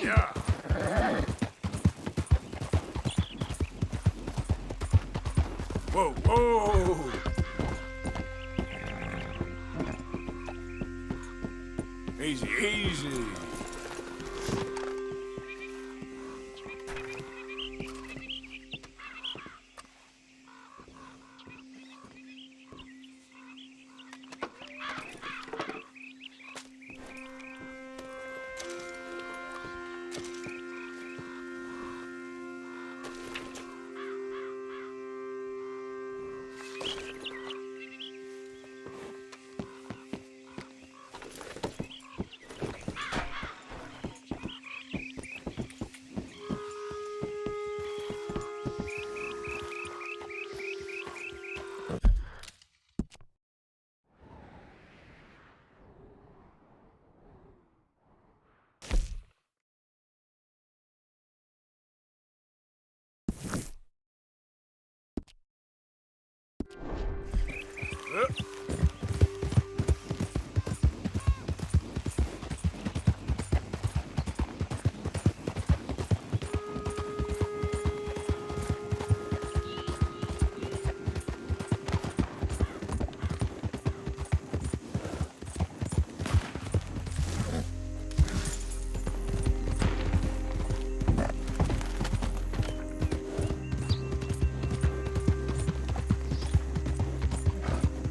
Yeah. Whoa, whoa! Easy, easy.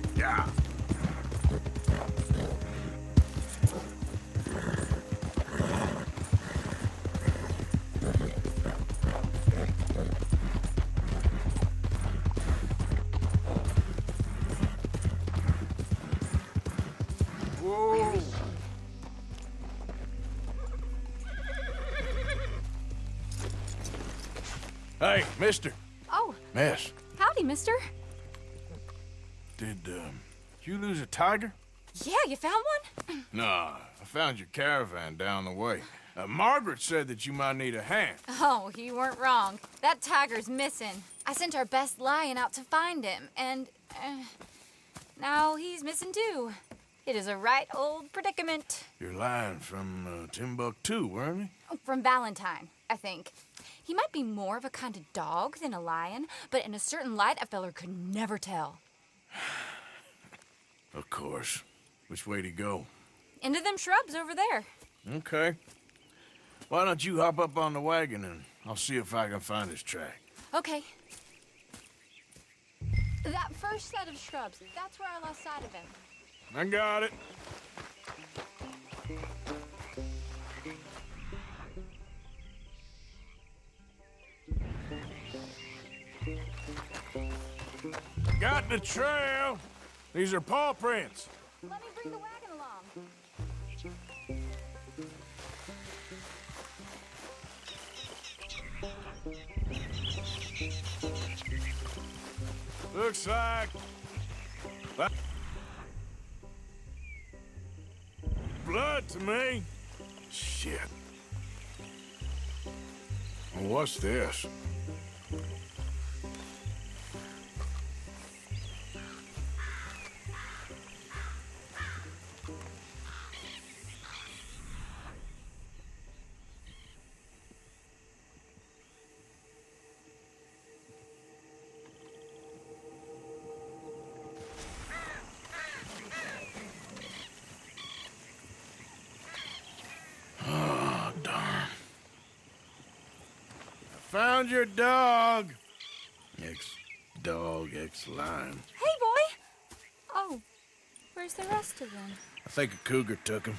Yeah. Whoa. Hey, mister. Oh, Miss, howdy, mister. did, you lose a tiger? Yeah, you found one? Nah, I found your caravan down the way. Margaret said that you might need a hand. Oh, you weren't wrong. That tiger's missing. I sent our best lion out to find him, and now he's missing too. It is a right old predicament. You're lying from Timbuktu, weren't you? From Valentine, I think. He might be more of a kind of dog than a lion, but in a certain light, a feller could never tell. Of course. Which way to go? Into them shrubs over there. Okay. Why don't you hop up on the wagon and I'll see if I can find his track. Okay. That first set of shrubs, that's where I lost sight of him. I got it. Got the trail. These are paw prints. Let me bring the wagon along. Looks like... blood to me. Shit. Well, what's this? Found your dog. Ex-dog, ex-lion. Hey, boy! Oh, where's the rest of them? I think a cougar took him.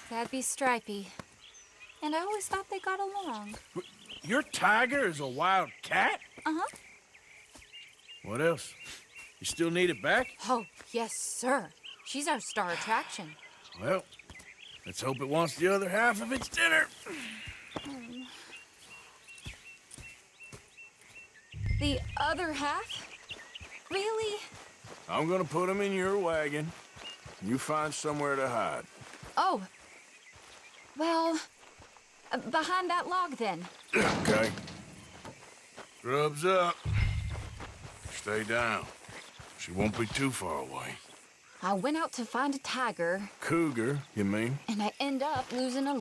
That'd be Stripey. And I always thought they got along. Your tiger is a wild cat? Uh-huh. What else? You still need it back? Oh, yes, sir. She's our star attraction. Well, let's hope it wants the other half of its dinner. The other half? Really? I'm gonna put him in your wagon. You find somewhere to hide. Oh. Well, behind that log, then. Okay. Scrubs up. Stay down. She won't be too far away. I went out to find a tiger. Cougar, you mean? And I end up losing a...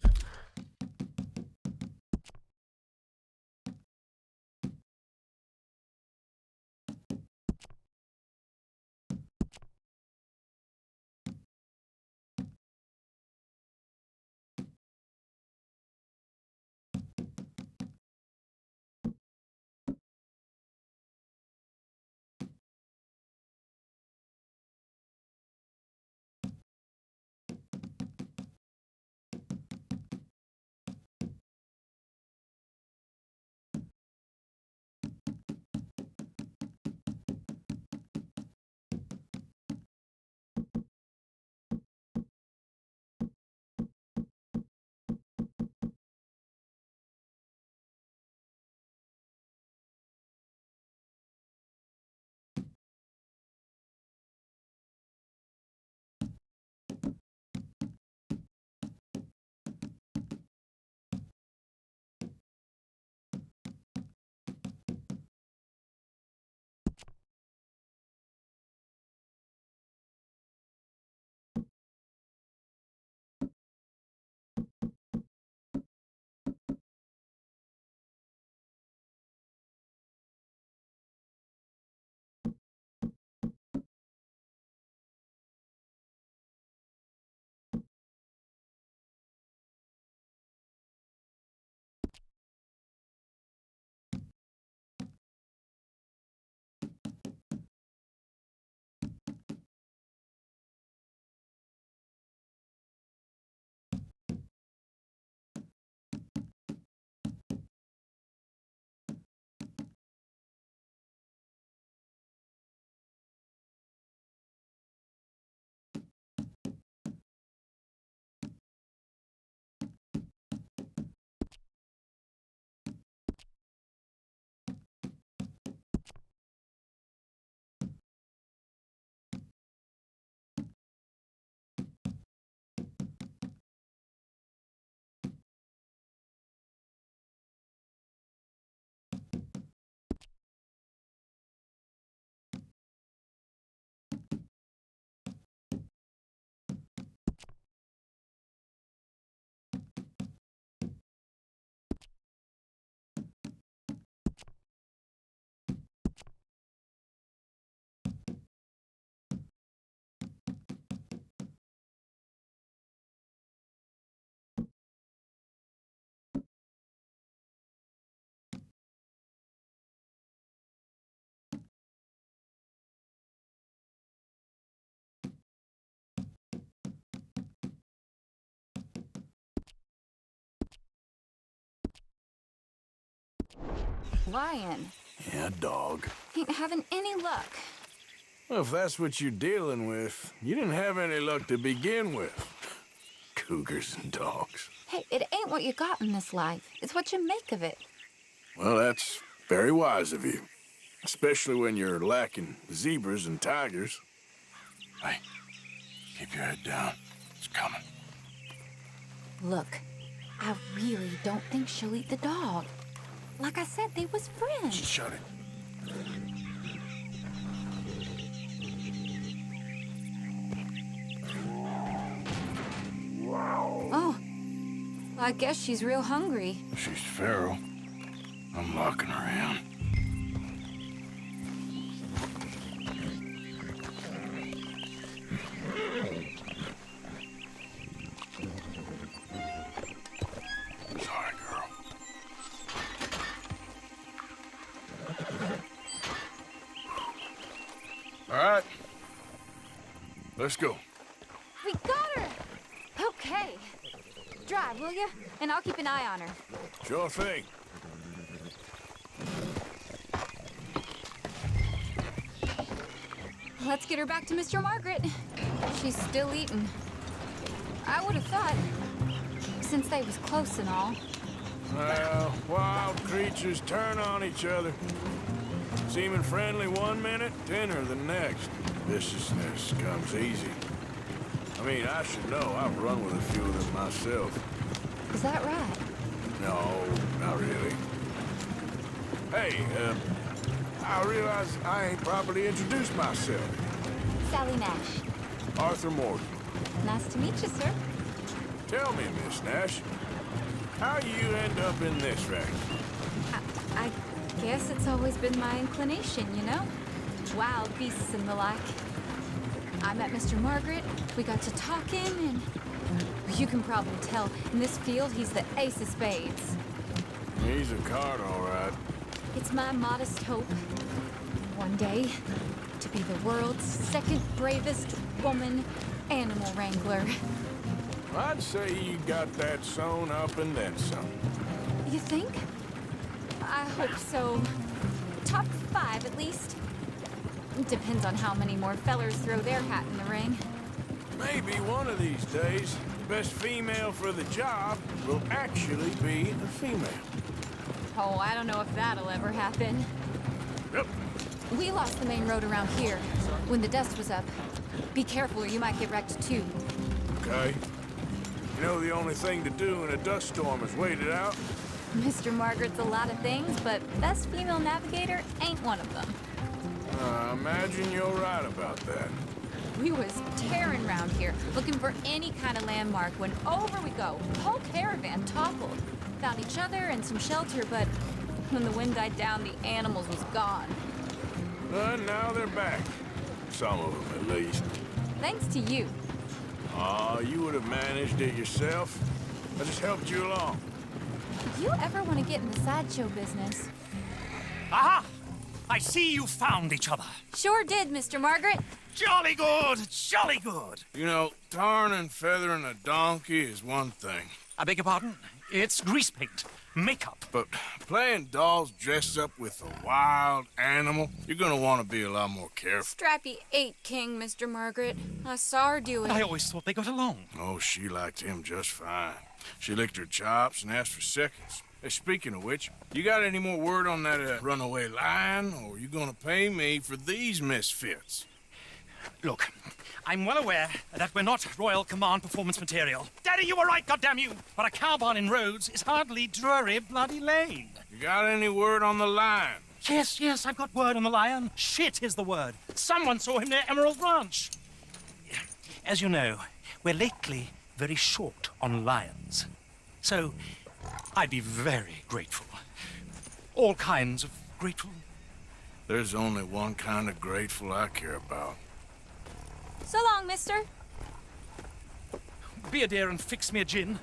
Lion. Yeah, dog. Ain't having any luck. Well, if that's what you're dealing with, you didn't have any luck to begin with. Cougars and dogs. Hey, it ain't what you got in this life. It's what you make of it. Well, that's very wise of you. Especially when you're lacking zebras and tigers. Hey, keep your head down. It's coming. Look, I really don't think she'll eat the dog. Like I said, they was friends. Shut it. Oh, I guess she's real hungry. She's feral. I'm locking her in. Sorry, girl. All right. Let's go. We got her! Okay. Drive, will you? And I'll keep an eye on her. Sure thing. Let's get her back to Mr. Margaret. She's still eating. I would have thought, since they was close and all. Well, wild creatures turn on each other. Seeming friendly one minute, tender the next. Viciousness comes easy. I mean, I should know. I've run with a few of them myself. Is that right? No, not really. Hey, I realize I ain't properly introduced myself. Sally Nash. Arthur Morgan. Nice to meet you, sir. Tell me, Miss Nash, how you end up in this wreck? I guess it's always been my inclination, you know? Wild beasts and the like. I met Mr. Margaret, we got to talking, and you can probably tell, in this field, he's the ace of spades. He's a card, all right. It's my modest hope, one day, to be the world's second bravest woman animal wrangler. I'd say you got that sewn up and then some. You think? I hope so. Top 5, at least. Depends on how many more fellers throw their hat in the ring. Maybe one of these days, the best female for the job will actually be a female. Oh, I don't know if that'll ever happen. Yep. We lost the main road around here when the dust was up. Be careful or you might get wrecked too. Okay. You know the only thing to do in a dust storm is wait it out? Mr. Margaret's a lot of things, but best female navigator ain't one of them. I imagine you're right about that. We was tearing around here, looking for any kind of landmark when over we go. The whole caravan toppled. Found each other and some shelter, but when the wind died down, the animals was gone. Now they're back. Some of them, at least. Thanks to you. Aw, you would have managed it yourself. I just helped you along. If you ever want to get in the sideshow business... Aha! I see you found each other. Sure did, Mr. Margaret. Jolly good, jolly good. You know, tarring and feathering a donkey is one thing. I beg your pardon? It's grease paint, makeup. But playing dolls dressed up with a wild animal, you're gonna want to be a lot more careful. Strappy ate King, Mr. Margaret. I saw her do it. I always thought they got along. Oh, she liked him just fine. She licked her chops and asked for seconds. Hey, speaking of which, you got any more word on that runaway lion, or are you gonna pay me for these misfits? Look, I'm well aware that we're not Royal Command performance material. Daddy, you were right, goddamn you! But a cow barn in Rhodes is hardly Drury Bloody Lane. You got any word on the lion? Yes, I've got word on the lion. Shit is the word. Someone saw him near Emerald Ranch. As you know, we're lately very short on lions. So, I'd be very grateful. All kinds of grateful. There's only one kind of grateful I care about. So long, mister. Be a dear and fix me a gin.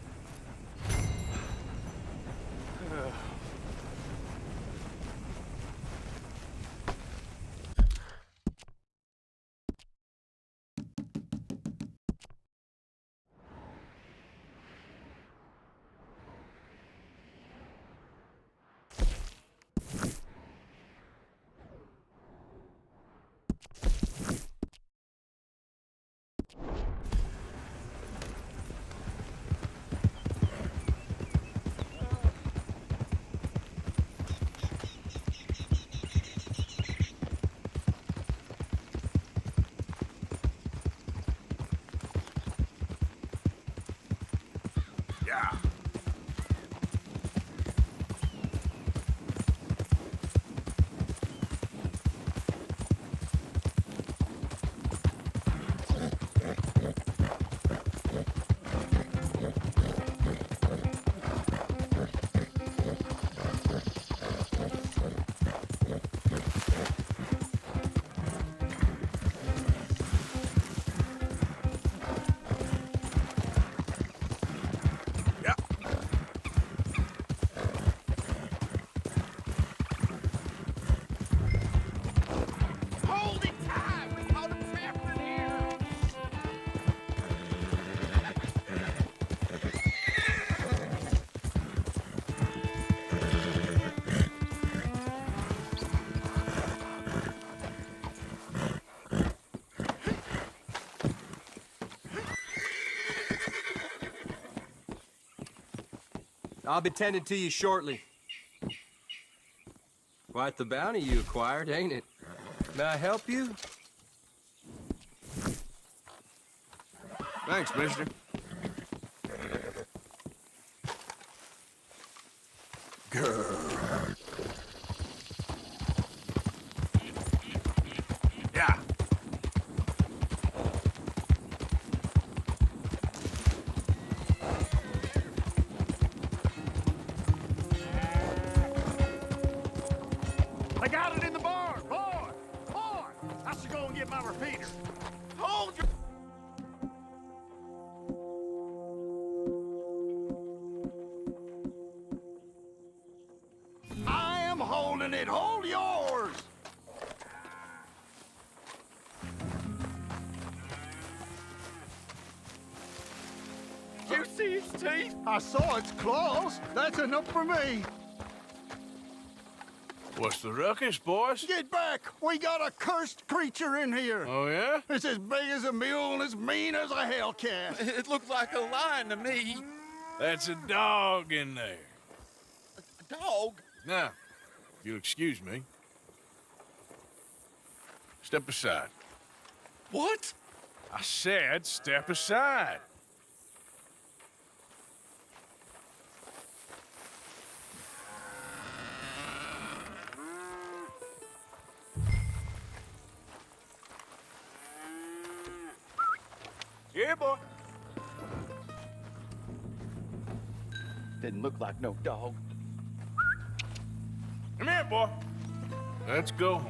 I'll be tending to you shortly. Quite the bounty you acquired, ain't it? May I help you? Thanks, mister. Yeah. They got it in the barn! Boy! Boy! I should go and get my repeater. Hold your... I am holding it! Hold yours! You see its teeth? I saw its claws. That's enough for me. What's the ruckus, boys? Get back! We got a cursed creature in here. Oh, yeah? It's as big as a mule and as mean as a hellcat. It looked like a lion to me. That's a dog in there. A dog? Now, if you'll excuse me. Step aside. What? I said step aside. Yeah, boy. Didn't look like no dog. Come here, boy. Let's go.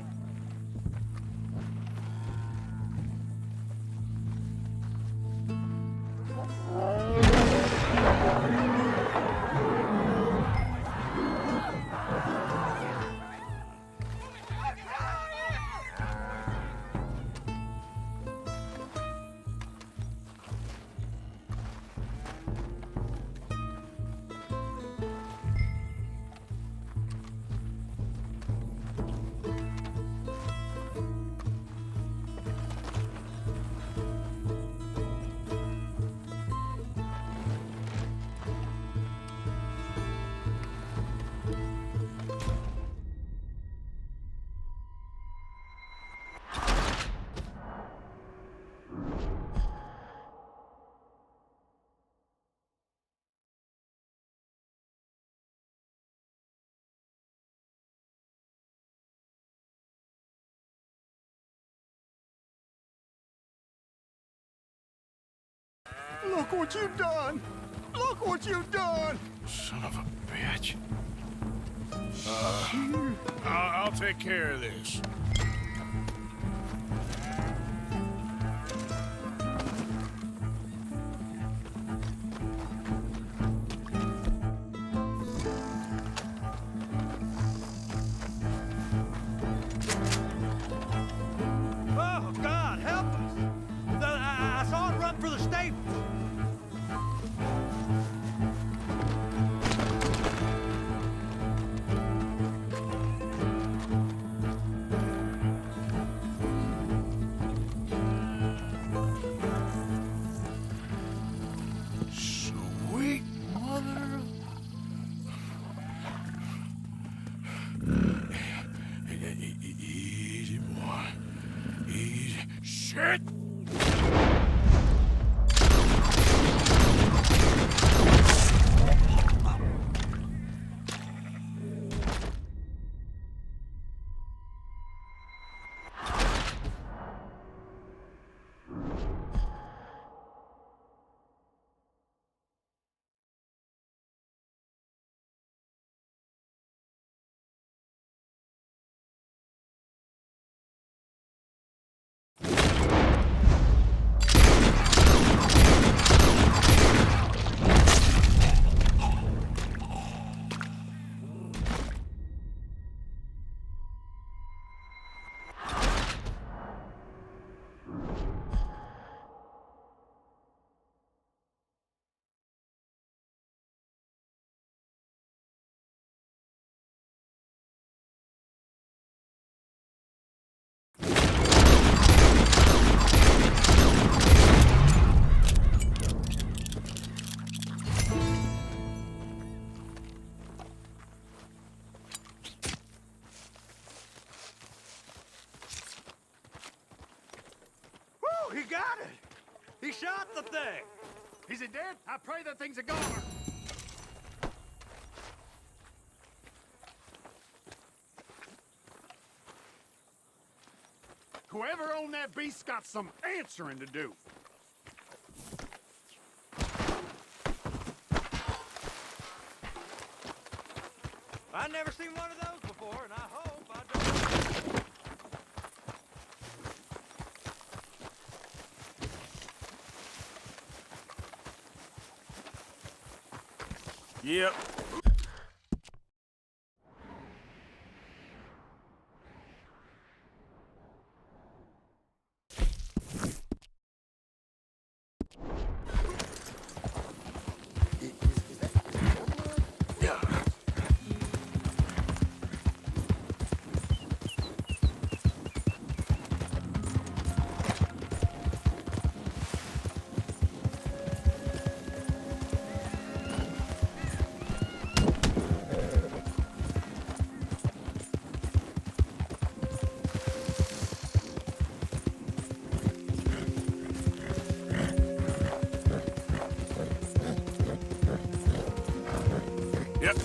Look what you've done! Look what you've done! Son of a bitch. I'll take care of this. Oh, God, help us! I saw it run for the stables. Sweet mother of... Easy, boy. Easy. Shit! got it! He shot the thing! Is it dead? I pray that thing's a goner. Whoever owned that beast's got some answering to do. I've never seen one of those before, and I hope I don't. Yep. Yep.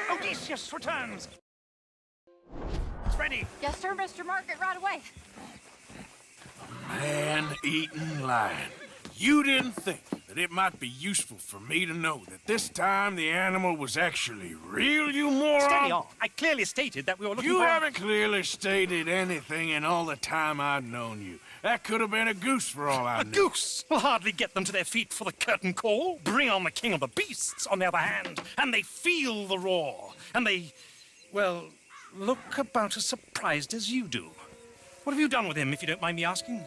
Odysseus returns! It's ready! Yes, sir, Mr. Margaret, right away. Man-eating lion. You didn't think that it might be useful for me to know that this time the animal was actually real, you moron? Steady on. I clearly stated that we were looking You for... haven't clearly stated anything in all the time I've known you. That could have been a goose for all I A knew. goose will hardly get them to their feet for the curtain call. Bring on the king of the beasts, on the other hand, and they feel the roar. And they, well, look about as surprised as you do. What have you done with him, if you don't mind me asking?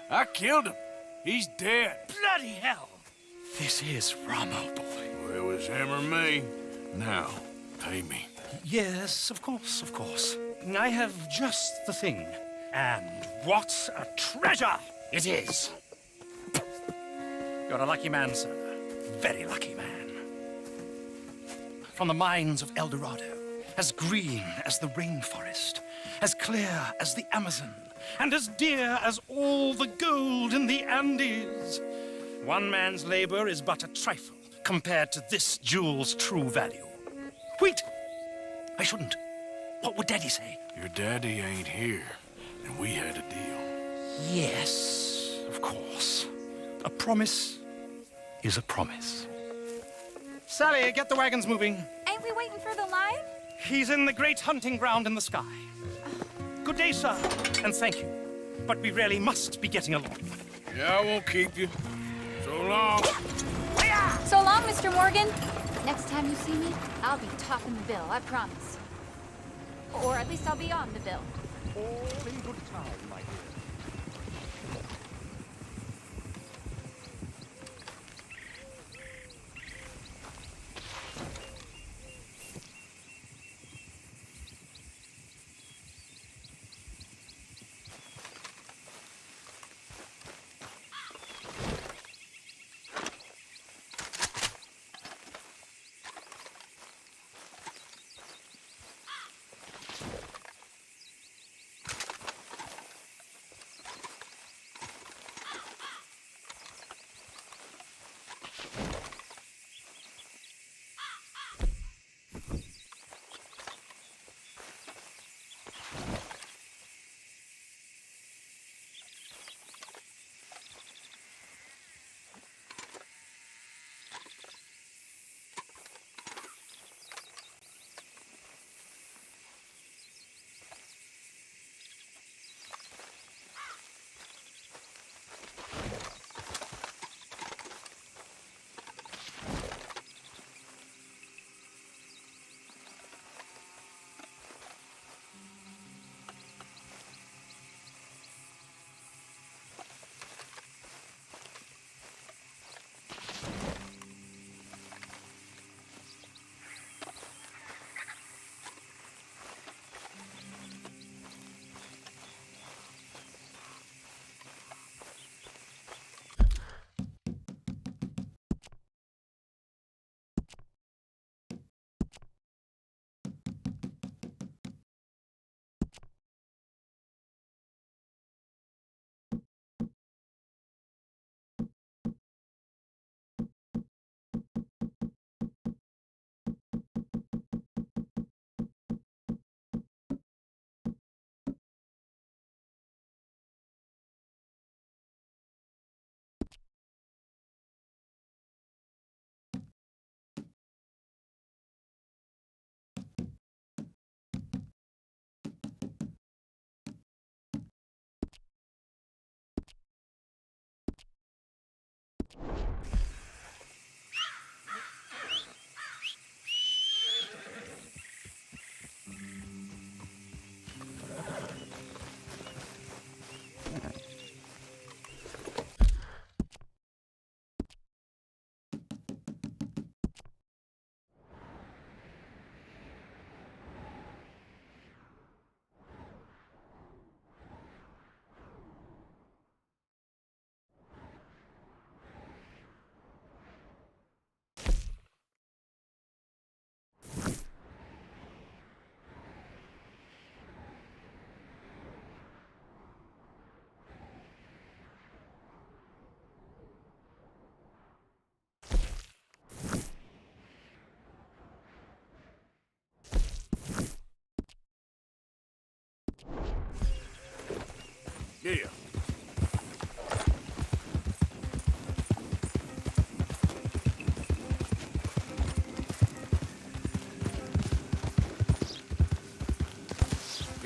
I killed him. He's dead. Bloody hell! This is Ramo, boy. Well, it was him or me. Now, pay me. Yes, of course, of course. I have just the thing. And what a treasure it is! You're a lucky man, sir. Very lucky man. From the mines of El Dorado, as green as the rainforest, as clear as the Amazon, and as dear as all the gold in the Andes. One man's labor is but a trifle compared to this jewel's true value. Wait! I shouldn't. What would Daddy say? Your daddy ain't here, and we had a deal. Yes, of course. A promise is a promise. Sally, get the wagons moving. Ain't we waiting for the lion? He's in the great hunting ground in the sky. Good day, sir, and thank you. But we really must be getting along. Yeah, I won't keep you. So long. So long, Mr. Morgan. Next time you see me, I'll be topping the bill, I promise. Or at least I'll be on the bill. All in good time, my dear.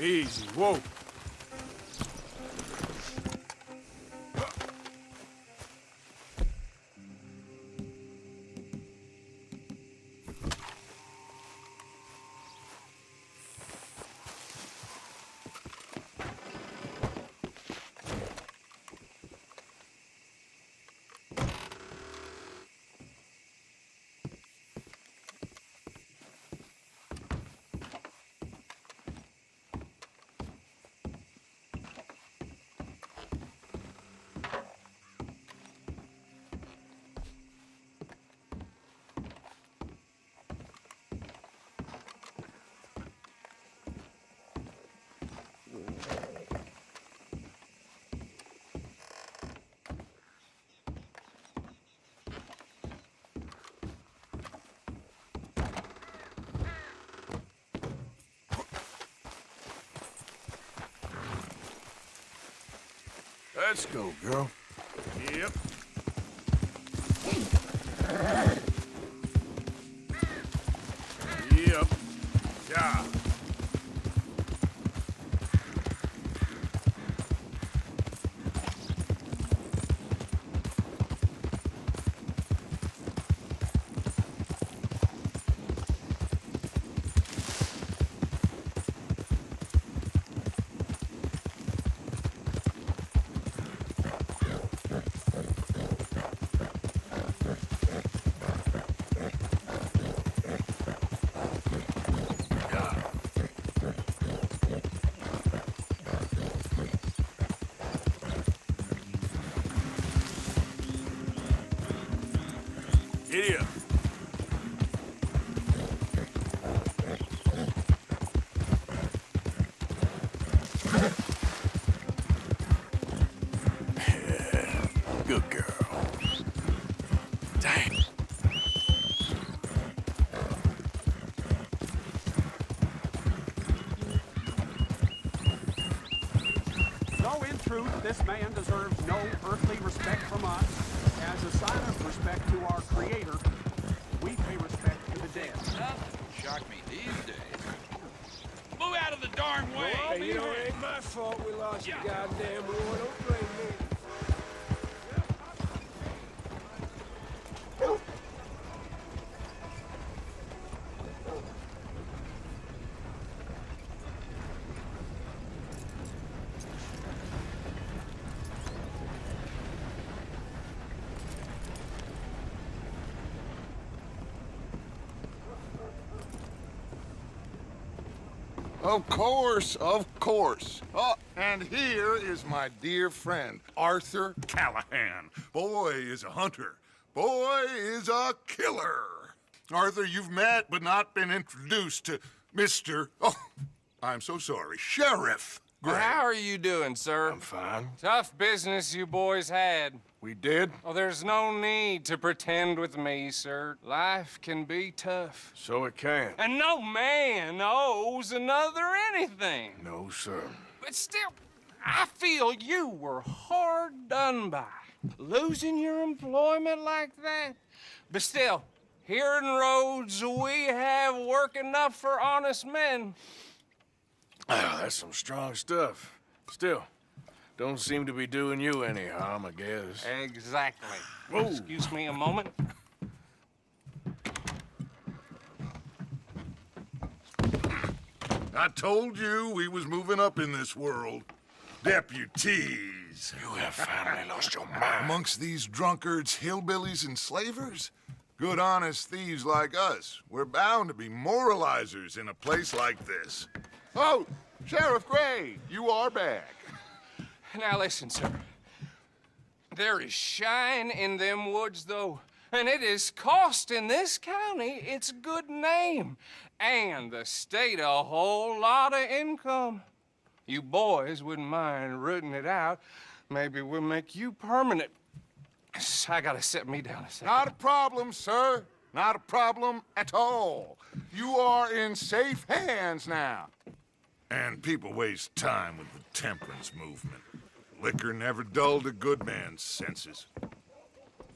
Easy, whoa. Let's go, girl. Yep. Yep. Yeah. Giddy up. Yeah, good girl. Dang. Though in truth, this man deserves no earthly respect from us, as a sign of respect to our Creator, we pay respect to the dead. Nothing would shock me these days. Move out of the darn way! Hey, you know, it ain't my fault we lost the goddamn war. Don't blame me. Of course, of course. Oh, and here is my dear friend, Arthur Callahan. Boy is a hunter. Boy is a killer. Arthur, you've met but not been introduced to Mr. Oh, I'm so sorry, Sheriff Gray. How are you doing, sir? I'm fine. Tough business you boys had. We did? Oh, there's no need to pretend with me, sir. Life can be tough. So it can. And no man owes another anything. No, sir. But still, I feel you were hard done by. Losing your employment like that. But still, here in Rhodes, we have work enough for honest men. Ah, that's some strong stuff. Still, don't seem to be doing you any harm, I guess. Exactly. Whoa. Excuse me a moment. I told you we was moving up in this world. Deputies. You have finally lost your mind. Amongst these drunkards, hillbillies, and slavers? Good honest thieves like us. We're bound to be moralizers in a place like this. Oh, Sheriff Gray, you are back. Now listen, sir. There is shine in them woods, though, and it is costing this county its good name and the state a whole lot of income. You boys wouldn't mind rooting it out. Maybe we'll make you permanent. I gotta sit me down a second. Not a problem, sir. Not a problem at all. You are in safe hands now. And people waste time with the temperance movement. Liquor never dulled a good man's senses.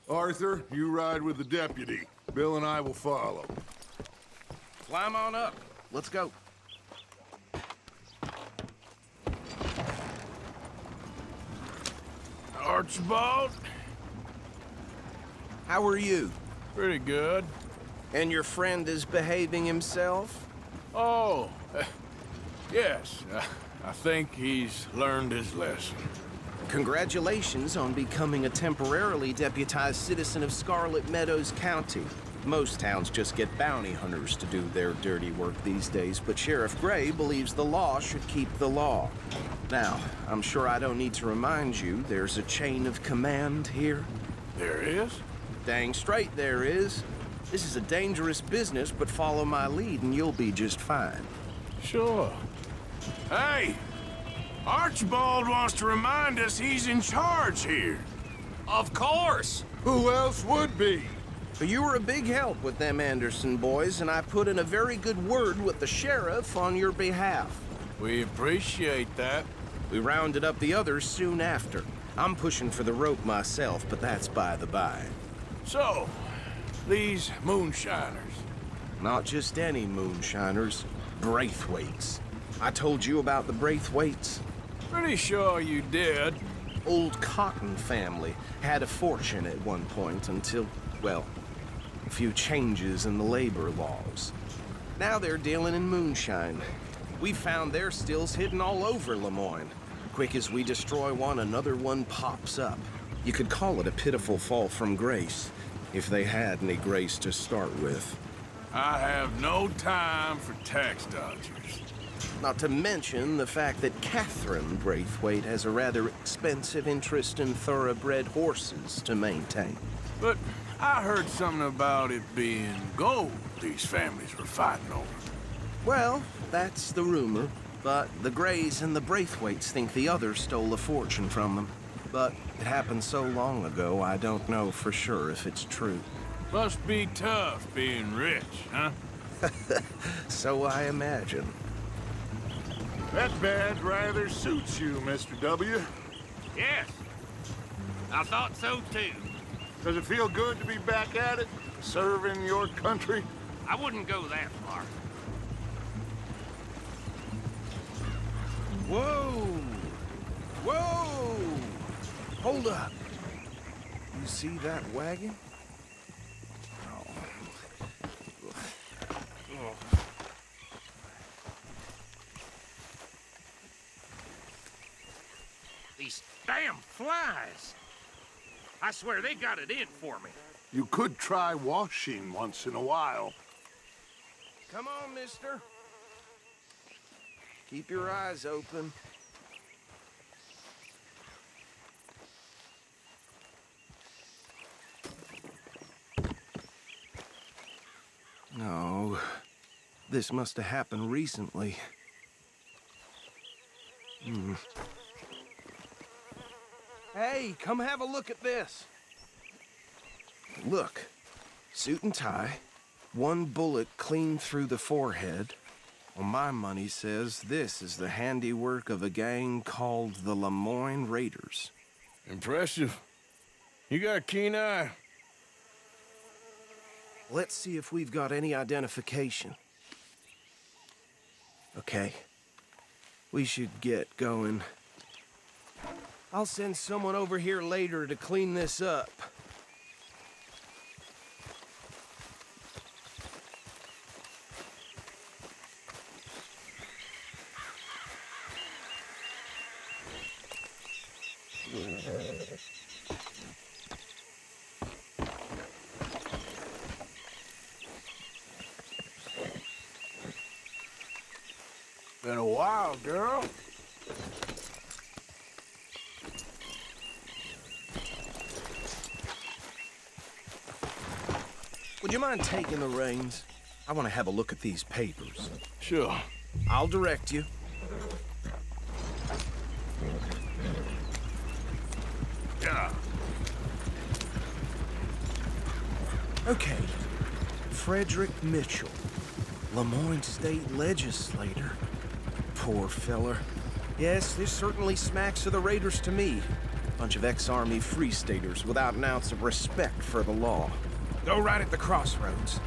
Arthur, you ride with the deputy. Bill and I will follow. Climb on up. Let's go. Archibald. How are you? Pretty good. And your friend is behaving himself? Oh, yes. I think he's learned his lesson. Congratulations on becoming a temporarily deputized citizen of Scarlet Meadows County. Most towns just get bounty hunters to do their dirty work these days, but Sheriff Gray believes the law should keep the law. Now, I'm sure I don't need to remind you there's a chain of command here. There is? Dang straight there is. This is a dangerous business, but follow my lead and you'll be just fine. Sure. Hey! Archibald wants to remind us he's in charge here. Of course! Who else would be? But you were a big help with them Anderson boys, and I put in a very good word with the sheriff on your behalf. We appreciate that. We rounded up the others soon after. I'm pushing for the rope myself, but that's by the by. So, these moonshiners. Not just any moonshiners, Braithwaites. I told you about the Braithwaites? Pretty sure you did. Old Cotton family had a fortune at one point until, well, a few changes in the labor laws. Now they're dealing in moonshine. We found their stills hidden all over Lemoyne. Quick as we destroy one, another one pops up. You could call it a pitiful fall from grace, if they had any grace to start with. I have no time for tax dodgers. Not to mention the fact that Catherine Braithwaite has a rather expensive interest in thoroughbred horses to maintain. But I heard something about it being gold these families were fighting over. Well, that's the rumor. But the Grays and the Braithwaites think the others stole a fortune from them. But it happened so long ago, I don't know for sure if it's true. Must be tough being rich, huh? So I imagine. That badge rather suits you, Mr. W. Yes. I thought so too. Does it feel good to be back at it, serving your country? I wouldn't go that far. Whoa! Whoa! Hold up. You see that wagon? These damn flies. I swear they got it in for me. You could try washing once in a while. Come on, mister. Keep your eyes open. No, this must have happened recently. Hey, come have a look at this. Look, suit and tie, one bullet clean through the forehead. Well, my money says this is the handiwork of a gang called the Lemoyne Raiders. Impressive. You got a keen eye. Let's see if we've got any identification. Okay. We should get going. I'll send someone over here later to clean this up. Been a while, girl. Would you mind taking the reins? I want to have a look at these papers. Sure. I'll direct you. Yeah. Okay. Frederick Mitchell, Lemoyne State Legislator. Poor feller. Yes, this certainly smacks of the Raiders to me. Bunch of ex-Army Free Staters without an ounce of respect for the law. Go right at the crossroads.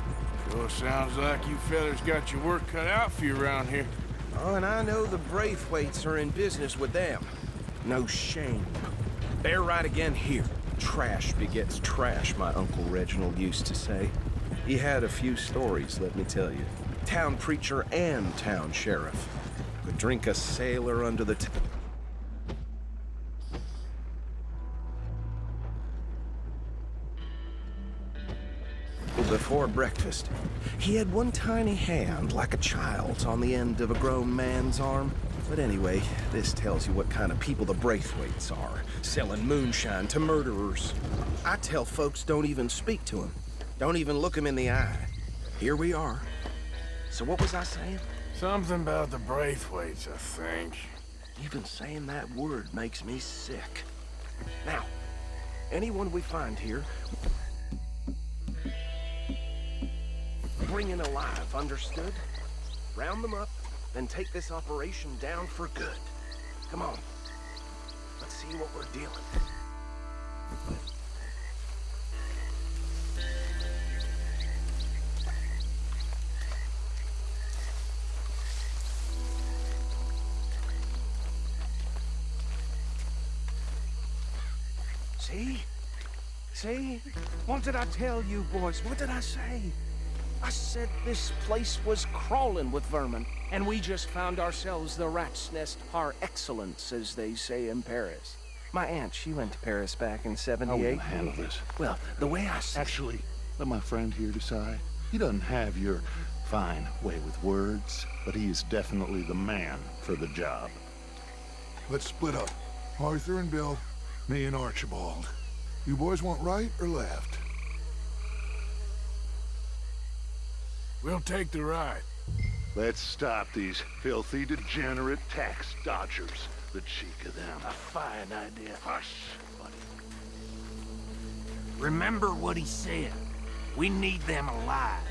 Sure sounds like you fellas got your work cut out for you around here. Oh, and I know the Braithwaites are in business with them. No shame. They're right again here. Trash begets trash, my Uncle Reginald used to say. He had a few stories, let me tell you. Town preacher and town sheriff. Could drink a sailor under the before breakfast. He had one tiny hand, like a child's, on the end of a grown man's arm. But anyway, this tells you what kind of people the Braithwaites are, selling moonshine to murderers. I tell folks don't even speak to him. Don't even look him in the eye. Here we are. So what was I saying? Something about the Braithwaites, I think. Even saying that word makes me sick. Now, anyone we find here, bring in alive, understood? Round them up, then take this operation down for good. Come on. Let's see what we're dealing with. See? See? What did I tell you, boys? What did I say? I said this place was crawling with vermin, and we just found ourselves the rat's nest par excellence, as they say in Paris. My aunt, she went to Paris back in '78. How are we gonna handle this? Well, the way I see Actually, let my friend here decide. He doesn't have your fine way with words, but he is definitely the man for the job. Let's split up. Arthur and Bill, me and Archibald. You boys want right or left? We'll take the ride. Let's stop these filthy, degenerate tax dodgers. The cheek of them. A fine idea. Hush, buddy. Remember what he said. We need them alive.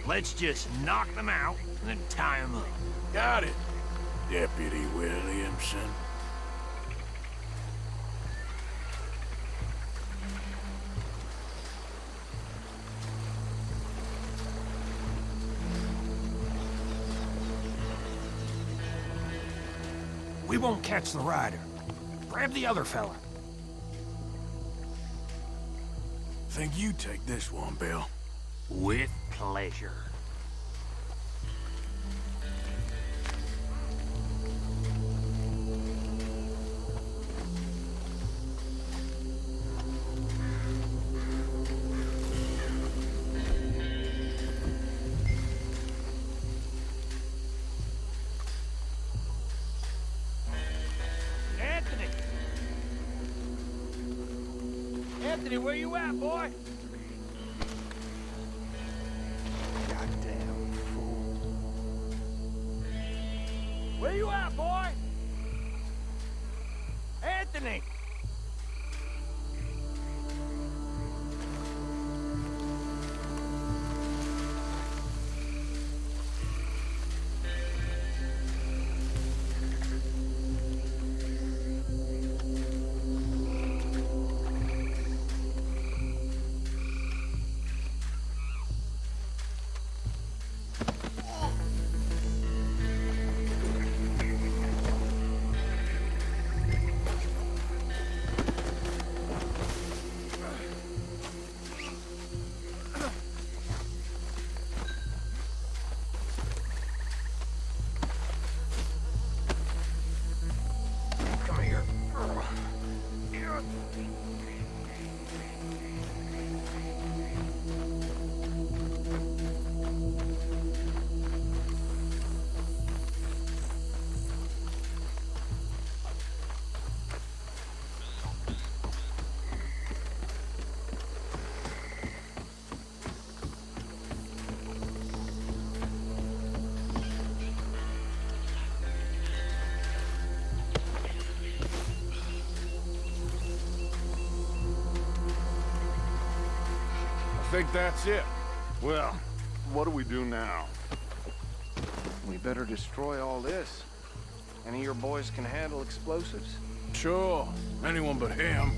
Let's just knock them out and then tie them up. Got it, Deputy Williamson. We won't catch the rider. Grab the other fella. Think you take this one, Bill. With pleasure. Anthony, where you at, boy? Goddamn fool. Where you at, boy? Anthony! I think that's it. Well, what do we do now? We better destroy all this. Any of your boys can handle explosives? Sure, anyone but him.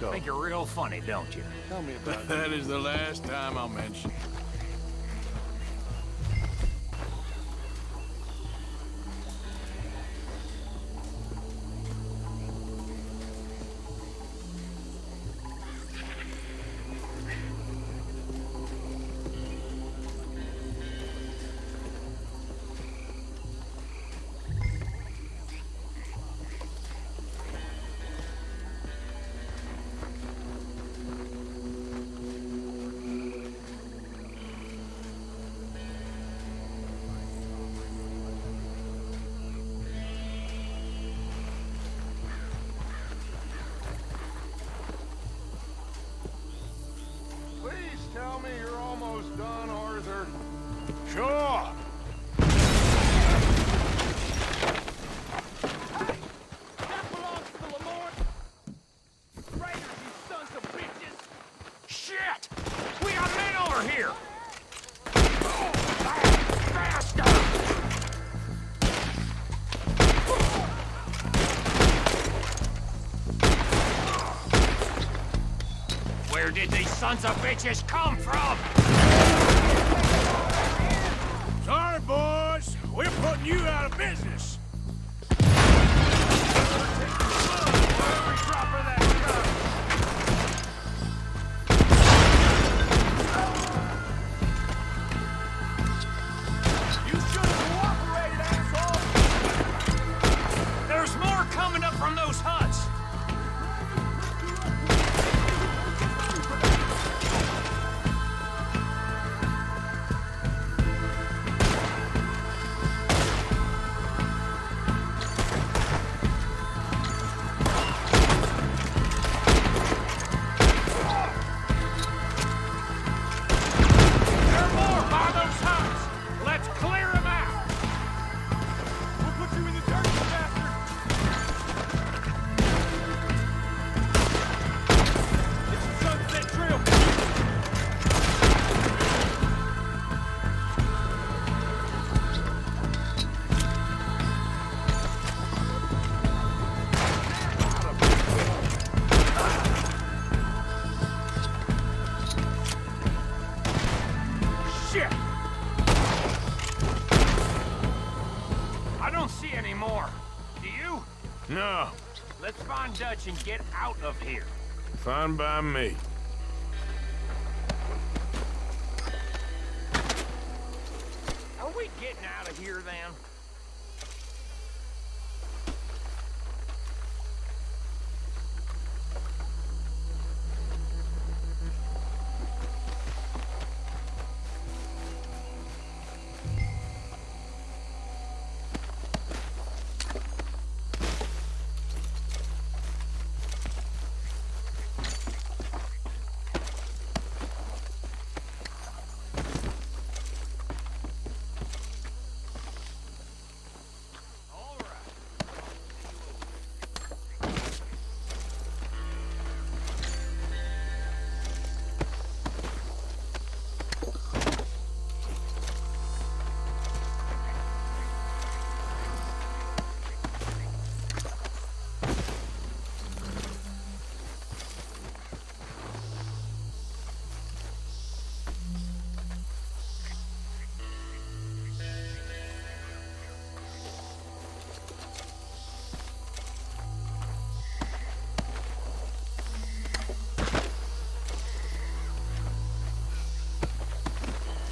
So, Think you're real funny, don't you? tell me about it. That is the last time I'll mention it. almost done, Arthur. Sure. That belongs to Lamort! Raiders, you sons of bitches! Shit! We got men over here! Faster! Where did these sons of bitches come from? Sorry, boys. We're putting you out of business. Every drop of that stuff! You should have cooperated, asshole! There's more coming up from those huts! There are more by those huts! Let's clear them out! We'll put you in the dirt, you bastard! It's a sunset drill! Shit! I don't see any more. Do you? No, Let's find Dutch and get out of here. fine by me. Are we getting out of here then?